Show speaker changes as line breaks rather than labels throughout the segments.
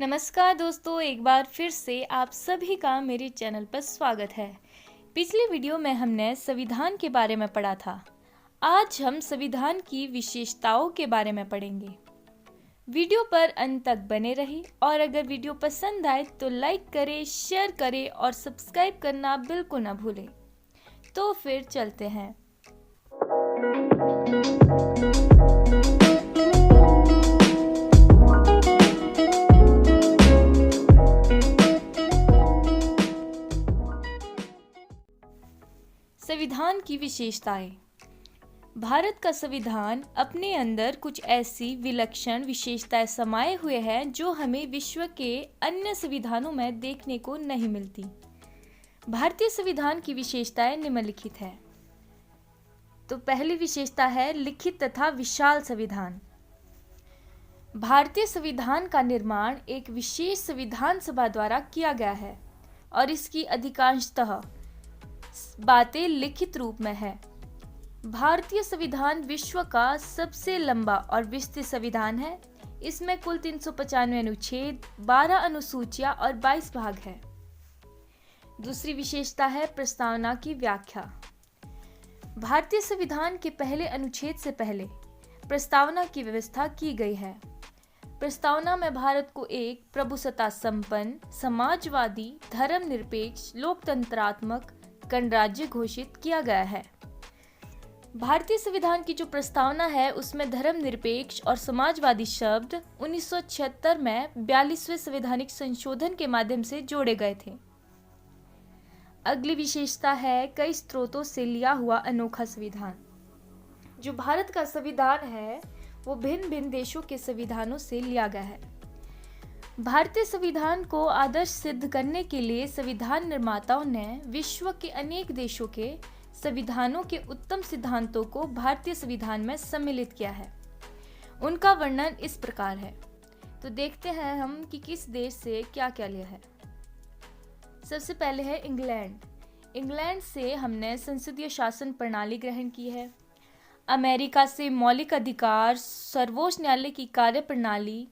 नमस्कार दोस्तों, एक बार फिर से आप सभी का मेरे चैनल पर स्वागत है। पिछली वीडियो में हमने संविधान के बारे में पढ़ा था। आज हम संविधान की विशेषताओं के बारे में पढ़ेंगे। वीडियो पर अंत तक बने रहिए और अगर वीडियो पसंद आए तो लाइक करें, शेयर करें और सब्सक्राइब करना बिल्कुल ना भूलें। तो फिर चलते हैं। संविधान की विशेषताएं। भारत का संविधान अपने अंदर कुछ ऐसी विलक्षण विशेषताएं समाये हुए हैं जो हमें विश्व के अन्य संविधानों में देखने को नहीं मिलती। भारतीय संविधान की विशेषताएं निम्नलिखित है। तो पहली विशेषता है लिखित तथा विशाल संविधान। भारतीय संविधान का निर्माण एक विशेष संविधान सभा द्वारा किया गया है और इसकी अधिकांशतः बातें लिखित रूप में है। भारतीय संविधान विश्व का सबसे लंबा और विस्तृत संविधान है। इसमें कुल 395 अनुच्छेद, 12 अनुसूचियां और 22 भाग है। दूसरी विशेषता है प्रस्तावना की व्याख्या। भारतीय संविधान के पहले अनुच्छेद से पहले प्रस्तावना की व्यवस्था की गई है। प्रस्तावना में भारत को एक प्रभुसत्ता संपन्न, समाजवादी, धर्मनिरपेक्ष, लोकतंत्रात्मक गणराज्य घोषित किया गया है। भारतीय संविधान की जो प्रस्तावना है उसमें धर्मनिरपेक्ष और समाजवादी शब्द 1976 में 42वें संवैधानिक संशोधन के माध्यम से जोड़े गए थे। अगली विशेषता है कई स्रोतों से लिया हुआ अनोखा संविधान। जो भारत का संविधान है वो भिन्न भिन्न देशों के संविधानों से लिया गया है। भारतीय संविधान को आदर्श सिद्ध करने के लिए संविधान निर्माताओं ने विश्व के अनेक देशों के संविधानों के उत्तम सिद्धांतों को भारतीय संविधान में सम्मिलित किया है। उनका वर्णन इस प्रकार है। तो देखते हैं हम कि किस देश से क्या क्या लिया है। सबसे पहले है इंग्लैंड। इंग्लैंड से हमने संसदीय शासन प्रणाली ग्रहण की है। अमेरिका से मौलिक अधिकार, सर्वोच्च न्यायालय की कार्य प्रणाली।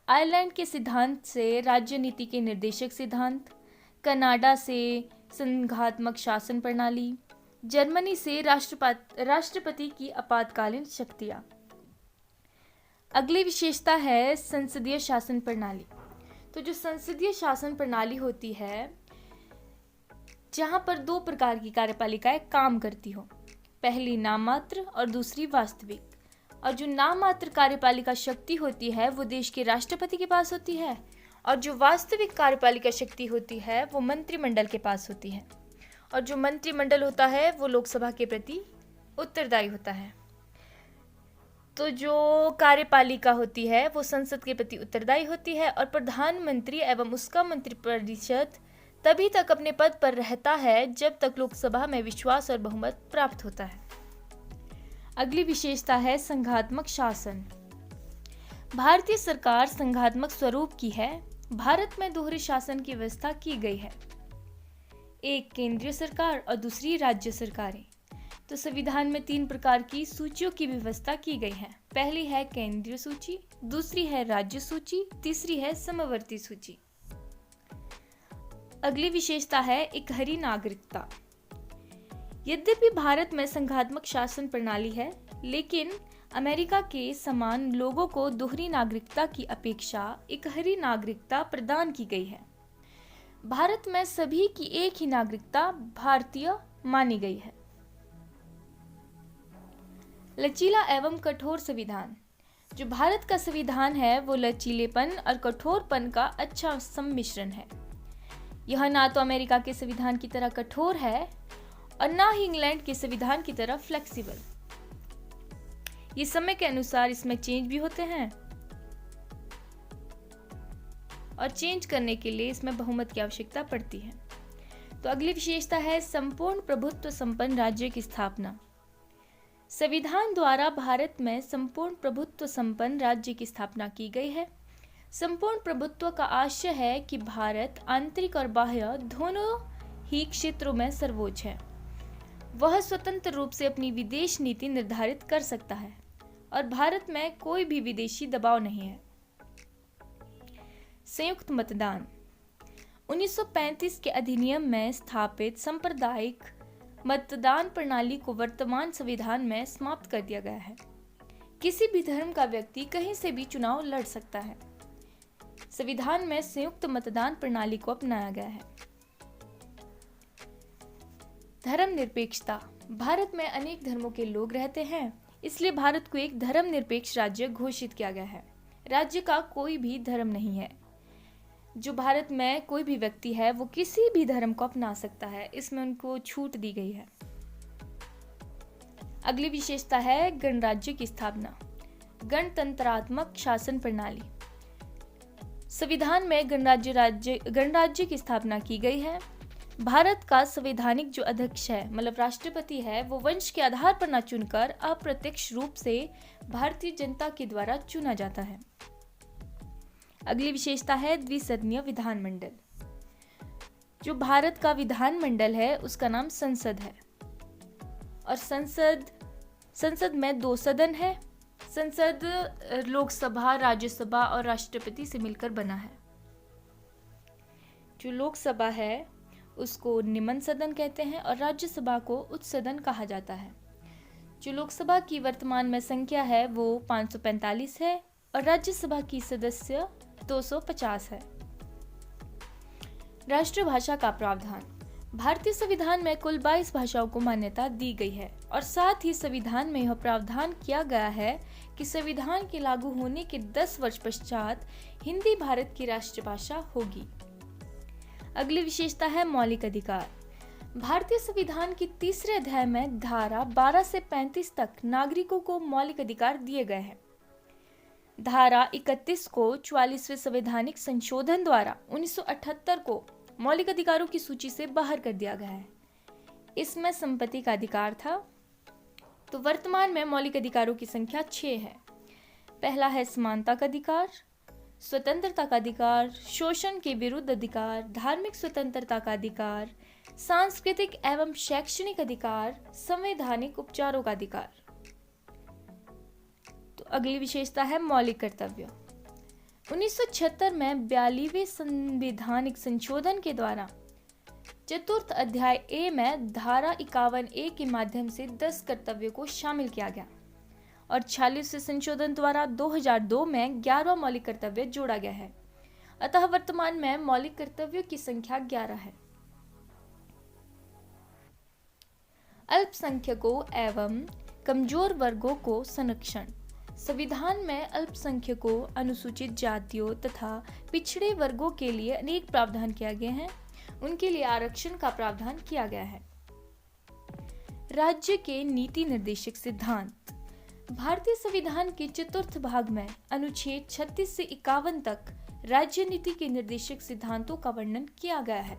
आयरलैंड के सिद्धांत से राज्य नीति के निर्देशक सिद्धांत। कनाडा से संघात्मक शासन प्रणाली। जर्मनी से राष्ट्रपति की आपातकालीन शक्तियां। अगली विशेषता है संसदीय शासन प्रणाली। तो जो संसदीय शासन प्रणाली होती है जहां पर दो प्रकार की कार्यपालिकाएं काम करती हो, पहली नाममात्र और दूसरी वास्तविक। और जो नाममात्र कार्यपालिका शक्ति होती है वो देश के राष्ट्रपति के पास होती है और जो वास्तविक कार्यपालिका शक्ति होती है वो मंत्रिमंडल के पास होती है। और जो मंत्रिमंडल होता है वो लोकसभा के प्रति उत्तरदायी होता है। तो जो कार्यपालिका होती है वो संसद के प्रति उत्तरदायी होती है और प्रधानमंत्री एवं उसका मंत्रिपरिषद तभी तक अपने पद पर रहता है जब तक लोकसभा में विश्वास और बहुमत प्राप्त होता है। अगली विशेषता है संघात्मक शासन। भारतीय सरकार संघात्मक स्वरूप की है। भारत में दोहरे शासन की व्यवस्था की गई है, एक केंद्रीय सरकार और दूसरी राज्य सरकारें। तो संविधान में 3 प्रकार की सूचियों की व्यवस्था की गई है। पहली है केंद्रीय सूची, दूसरी है राज्य सूची, तीसरी है समवर्ती सूची। अगली विशेषता है इकहरी नागरिकता। यद्यपि भारत में संघात्मक शासन प्रणाली है लेकिन अमेरिका के समान लोगों को दोहरी नागरिकता की अपेक्षा इकहरी नागरिकता प्रदान की गई है। भारत में सभी की एक ही नागरिकता भारतीय मानी गई है। लचीला एवं कठोर संविधान। जो भारत का संविधान है वो लचीलेपन और कठोरपन का अच्छा सम्मिश्रण है। यह ना तो अमेरिका के संविधान की तरह कठोर है और ना ही इंग्लैंड के संविधान की तरह फ्लेक्सिबल। ये समय के अनुसार इसमें चेंज भी होते हैं और चेंज करने के लिए इसमें बहुमत की आवश्यकता पड़ती है। तो अगली विशेषता है संपूर्ण प्रभुत्व संपन्न राज्य की स्थापना। संविधान द्वारा भारत में संपूर्ण प्रभुत्व संपन्न राज्य की स्थापना की गई है। संपूर्ण प्रभुत्व का आशय है कि भारत आंतरिक और बाह्य दोनों ही क्षेत्रों में सर्वोच्च है। वह स्वतंत्र रूप से अपनी विदेश नीति निर्धारित कर सकता है और भारत में कोई भी विदेशी दबाव नहीं है। संयुक्त मतदान 1935 के अधिनियम में स्थापित सांप्रदायिक मतदान प्रणाली को वर्तमान संविधान में समाप्त कर दिया गया है। किसी भी धर्म का व्यक्ति कहीं से भी चुनाव लड़ सकता है। संविधान में संयुक्त मतदान प्रणाली को अपनाया गया है। धर्मनिरपेक्षता भारत में अनेक धर्मों के लोग रहते हैं, इसलिए भारत को एक धर्मनिरपेक्ष राज्य घोषित किया गया है। राज्य का कोई भी धर्म नहीं है। जो भारत में कोई भी व्यक्ति है वो किसी भी धर्म को अपना सकता है, इसमें उनको छूट दी गई है। अगली विशेषता है गणराज्य की स्थापना। गणतंत्रात्मक शासन प्रणाली संविधान में गणराज्य की स्थापना की गई है। भारत का संवैधानिक जो अध्यक्ष है मतलब राष्ट्रपति है वो वंश के आधार पर न चुनकर अप्रत्यक्ष रूप से भारतीय जनता के द्वारा चुना जाता है। अगली विशेषता है द्विसदनीय विधानमंडल। जो भारत का विधानमंडल है उसका नाम संसद है और संसद में 2 सदन है। संसद लोकसभा, राज्यसभा और राष्ट्रपति से मिलकर बना है। जो लोकसभा है उसको निम्न सदन कहते हैं और राज्यसभा को उच्च सदन कहा जाता है। जो लोकसभा की वर्तमान में संख्या है वो 545 है और राज्यसभा की सदस्य 250 है। राष्ट्रभाषा का प्रावधान भारतीय संविधान में कुल 22 भाषाओं को मान्यता दी गई है और साथ ही संविधान में यह प्रावधान किया गया है कि संविधान के लागू होने के 10 वर्ष पश्चात हिंदी भारत की राष्ट्रभाषा होगी। अगली विशेषता है मौलिक अधिकार। भारतीय संविधान के 3रे अध्याय में धारा 12 से 35 तक नागरिकों को मौलिक अधिकार दिए गए हैं। धारा 31 को 44वें संवैधानिक संशोधन द्वारा 1978 को मौलिक अधिकारों की सूची से बाहर कर दिया गया है। इसमें संपत्ति का अधिकार था। तो वर्तमान में मौलिक अधिकारों की संख्या 6 है। पहला है समानता का अधिकार, स्वतंत्रता का अधिकार, शोषण के विरुद्ध अधिकार, धार्मिक स्वतंत्रता का अधिकार, सांस्कृतिक एवं शैक्षणिक अधिकार, संवैधानिक उपचारों का अधिकार। तो अगली विशेषता है मौलिक कर्तव्य। 1976 में 42वें संवैधानिक संशोधन के द्वारा 4th अध्याय ए में धारा 51A के माध्यम से 10 कर्तव्यों को शामिल किया गया और 46वें संशोधन द्वारा 2002 में 11वां मौलिक कर्तव्य जोड़ा गया है। अतः वर्तमान में मौलिक कर्तव्यों की संख्या 11 है। अल्पसंख्यकों एवं कमजोर वर्गों को संरक्षण संविधान में अल्पसंख्यकों, अनुसूचित जातियों तथा पिछड़े वर्गों के लिए अनेक प्रावधान किए गए हैं। उनके लिए आरक्षण का प्रावधान किया गया है। राज्य के नीति निर्देशक सिद्धांत भारतीय संविधान के 4th भाग में अनुच्छेद 36 से 51 तक राज्य नीति के निर्देशक सिद्धांतों का वर्णन किया गया है।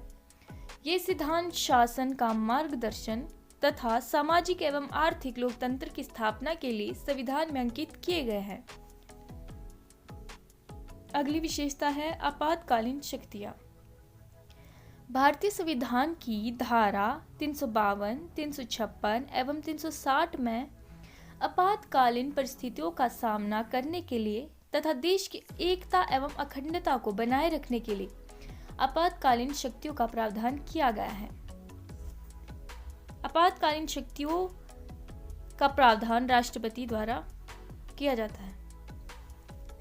ये सिद्धांत शासन का मार्गदर्शन तथा सामाजिक एवं आर्थिक लोकतंत्र की स्थापना के लिए संविधान में अंकित किए गए हैं। अगली विशेषता है आपातकालीन शक्तियां। भारतीय संविधान की धारा 352, 356 एवं 360 में आपातकालीन परिस्थितियों का सामना करने के लिए तथा देश की एकता एवं अखंडता को बनाए रखने के लिए आपातकालीन शक्तियों का प्रावधान किया गया है। आपातकालीन शक्तियों का प्रावधान राष्ट्रपति द्वारा किया जाता है।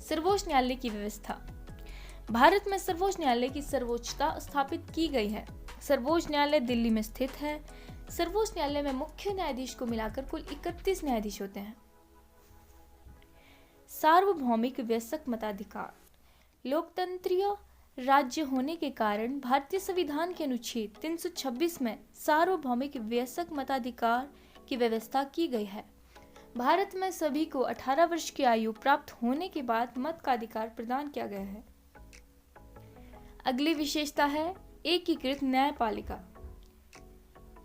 सर्वोच्च न्यायालय की व्यवस्था भारत में सर्वोच्च न्यायालय की सर्वोच्चता स्थापित की गई है। सर्वोच्च न्यायालय दिल्ली में स्थित है। सर्वोच्च न्यायालय में मुख्य न्यायाधीश को मिलाकर कुल 31 न्यायाधीश होते हैं। सार्वभौमिक वयस्क मताधिकार लोकतंत्रीय राज्य होने के कारण भारतीय संविधान के अनुच्छेद 326 में सार्वभौमिक वयस्क मताधिकार की व्यवस्था की गई है। भारत में सभी को 18 वर्ष की आयु प्राप्त होने के बाद मत का अधिकार प्रदान किया गया है। अगली विशेषता है एकीकृत न्यायपालिका।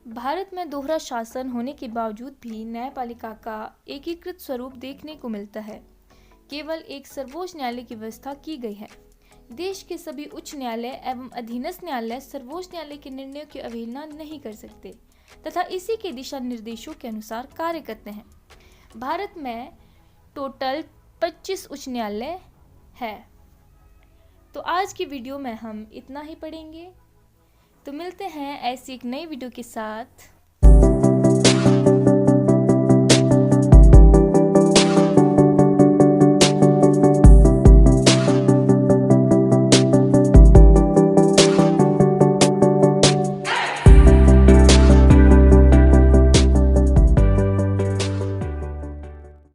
भारत में दोहरा शासन होने के बावजूद भी न्यायपालिका का एकीकृत स्वरूप देखने को मिलता है। केवल एक सर्वोच्च न्यायालय की व्यवस्था की गई है। देश के सभी उच्च न्यायालय एवं अधीनस्थ न्यायालय सर्वोच्च न्यायालय के निर्णयों की अवहेलना नहीं कर सकते तथा इसी के दिशा निर्देशों के अनुसार कार्य करते हैं। भारत में टोटल 25 उच्च न्यायालय है। तो आज की वीडियो में हम इतना ही पढ़ेंगे। तो मिलते हैं ऐसी एक नई वीडियो के साथ।